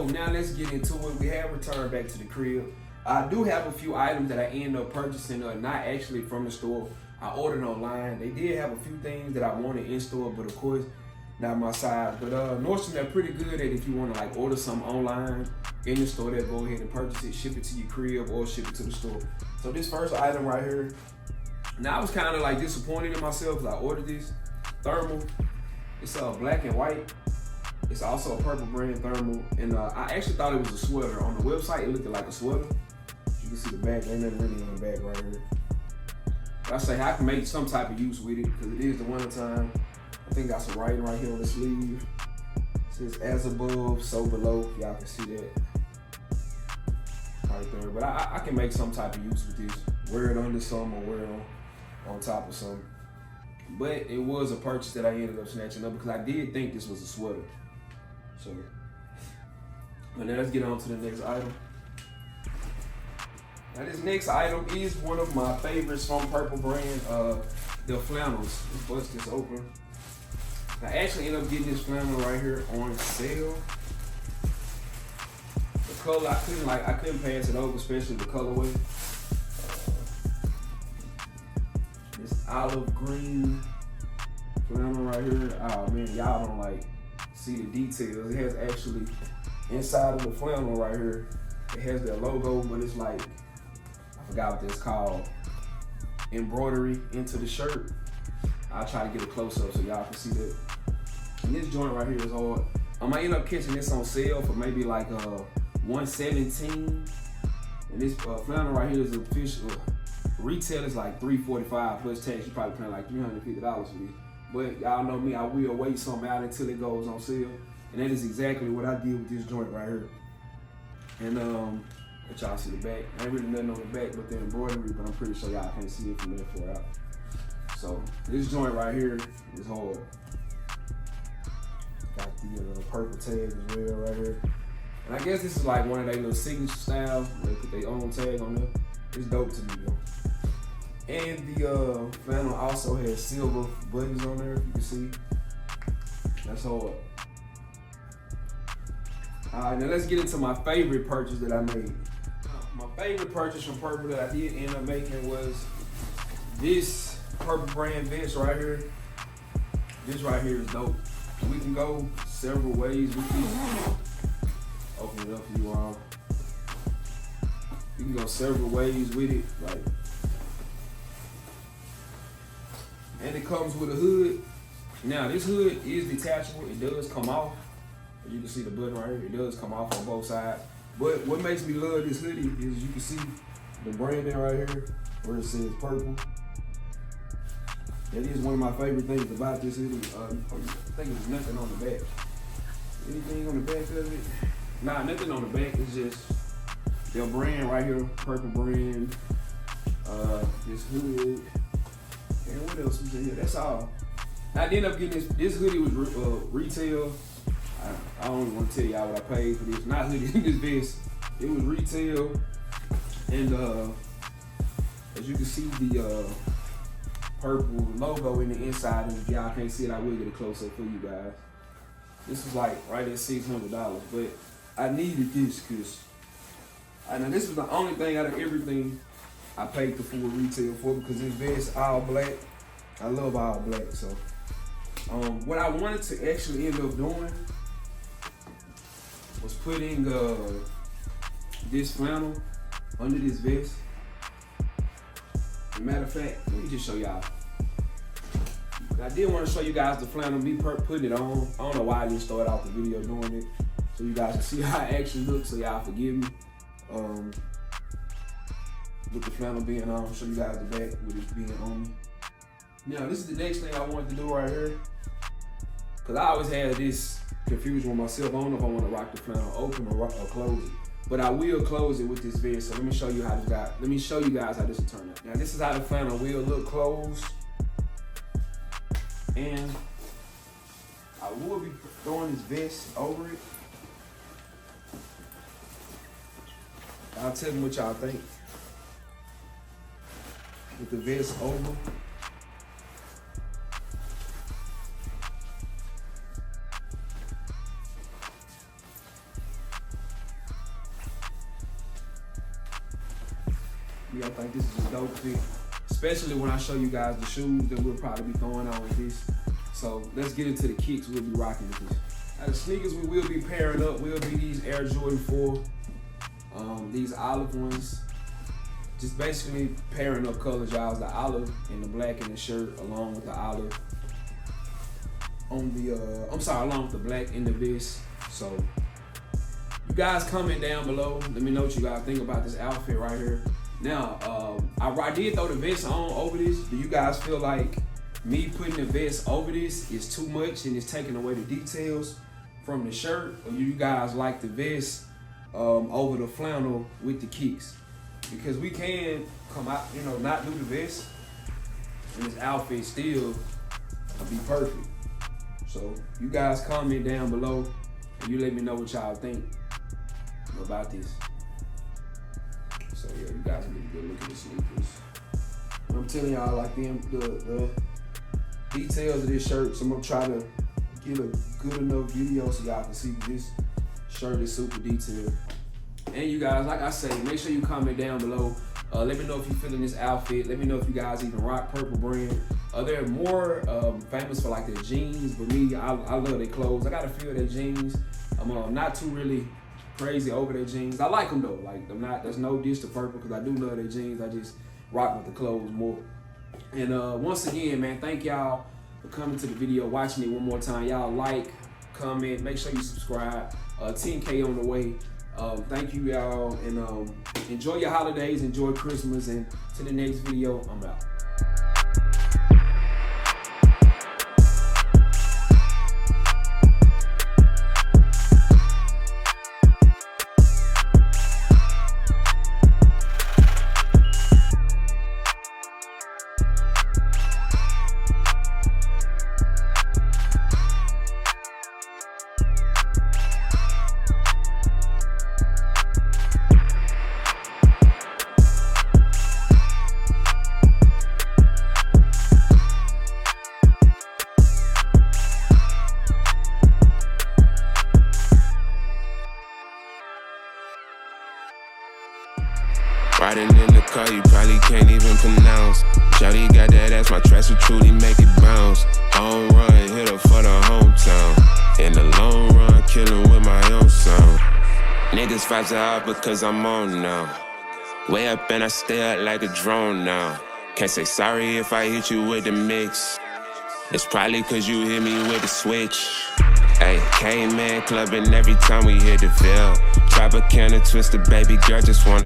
now let's get into it. We have returned back to the crib. I do have a few items that I end up purchasing, not actually from the store. I ordered online. They did have a few things that I wanted in store, but of course, not my size. But Nordstrom, they're pretty good at if you want to like order something online in the store, they'll go ahead and purchase it, ship it to your crib, or ship it to the store. So this first item right here, now I was kind of like disappointed in myself because I ordered this thermal. It's black and white. It's also a purple brand thermal, and I actually thought it was a sweater. On the website, it looked like a sweater. You can see the back, ain't nothing really on the back right here. But I say I can make some type of use with it because it is the winter time. I think got some writing right here on the sleeve. It says as above, so below. Y'all can see that right there. But I can make some type of use with this. Wear it under some or wear it on top of some. But it was a purchase that I ended up snatching up because I did think this was a sweater. So, and then let's get on to the next item. Now this next item is one of my favorites from Purple brand, the flannels. Let's bust this open. I actually ended up getting this flannel right here on sale. The color, I couldn't pass it over, especially the colorway. This olive green flannel right here. Oh man, y'all don't like see the details. It has actually inside of the flannel right here, it has their logo, but it's like, I forgot what it's called, embroidery into the shirt. I'll try to get a close up so y'all can see that. And this joint right here is hard. I might end up catching this on sale for maybe like $117. And this flannel right here is official. Retail is like $345 plus tax. You probably paying like $350 for this. But y'all know me, I will wait something out until it goes on sale. And that is exactly what I did with this joint right here. And let y'all see the back. Ain't really nothing on the back but the embroidery, but I'm pretty sure y'all can't see it from there far out. So this joint right here is hard. Got the purple tag as well right here. And I guess this is like one of their little signature styles. They put their own tag on there. It's dope to me though. And the flannel also has silver buttons on there, if you can see. That's hard. Alright, now let's get into my favorite purchase that I made. My favorite purchase from Purple that I did end up making was this Purple brand vest right here. This right here is dope. We can go several ways with this. Open it up for you all. You can go several ways with it, like. And it comes with a hood. Now this hood is detachable. It does come off. As you can see the button right here. It does come off on both sides. But what makes me love this hoodie is you can see the branding right here where it says Purple. That is one of my favorite things about this hoodie. I think there's nothing on the back. Anything on the back of it? Nah, nothing on the back. It's just their brand right here, Purple brand. This hood. And what else was in here? That's all. I ended up getting this hoodie was retail. I don't even want to tell y'all what I paid for this. Not hoodie, this vest. It was retail. And as you can see the purple logo in the inside, and if y'all can't see it, I will get a close up for you guys. This was like right at $600, but I needed this because I know this was the only thing out of everything I paid the full retail for, because this vest all black. I love all black. So what I wanted to actually end up doing was putting this flannel under this vest. As a matter of fact, let me just show y'all. I did want to show you guys the flannel, me putting it on. I don't know why I didn't start off the video doing it, so you guys can see how it actually looks, so y'all forgive me. With the flannel being on, show you guys the back with it being on me. Now this is the next thing I wanted to do right here, because I always had this confusion with myself. I don't know if I want to rock the flannel open or close it, but I will close it with this vest. So let me show you how this got. Let me show you guys how this will turn out. Now this is how the flannel will look closed, and I will be throwing this vest over it. I'll tell them what y'all think. With the vest over. I think this is a dope fit, especially when I show you guys the shoes that we'll probably be throwing on with this. So let's get into the kicks we'll be rocking with this. Now the sneakers we will be pairing up will be these Air Jordan 4, these olive ones. Just basically pairing up colors, y'all. The olive and the black in the shirt, along with the olive on the, along with the black in the vest. So you guys comment down below. Let me know what you guys think about this outfit right here. Now, I did throw the vest on over this. Do you guys feel like me putting the vest over this is too much and it's taking away the details from the shirt? Or do you guys like the vest over the flannel with the kicks? Because we can come out, you know, not do the vest, and this outfit still be perfect. So you guys comment down below and you let me know what y'all think about this. So yeah, you guys get a good look at the sneakers. I'm telling y'all, like the details of this shirt, so I'm gonna try to get a good enough video so y'all can see this shirt is super detailed. And you guys, like I say, make sure you comment down below. Let me know if you're feeling this outfit. Let me know if you guys even rock purple brand. They're more famous for like their jeans, but me, I love their clothes. I got a few of their jeans. I'm not too really crazy over their jeans. I like them though. Like there's no diss to purple because I do love their jeans. I just rock with the clothes more. And once again, man, thank y'all for coming to the video, watching it one more time. Y'all like, comment, make sure you subscribe. 10K on the way. Thank you, y'all, and enjoy your holidays, enjoy Christmas, and to the next video, I'm out. Riding in the car, you probably can't even pronounce. Shawty got that ass, my tracks will truly make it bounce. Home run, hit her for the hometown. In the long run, killing with my own sound. Niggas vibes are out because I'm on now. Way up and I stay up like a drone now. Can't say sorry if I hit you with the mix. It's probably cause you hit me with the switch. Ayy, came in clubbing every time we hit the Ville. Tropicana twister, baby girl just wanna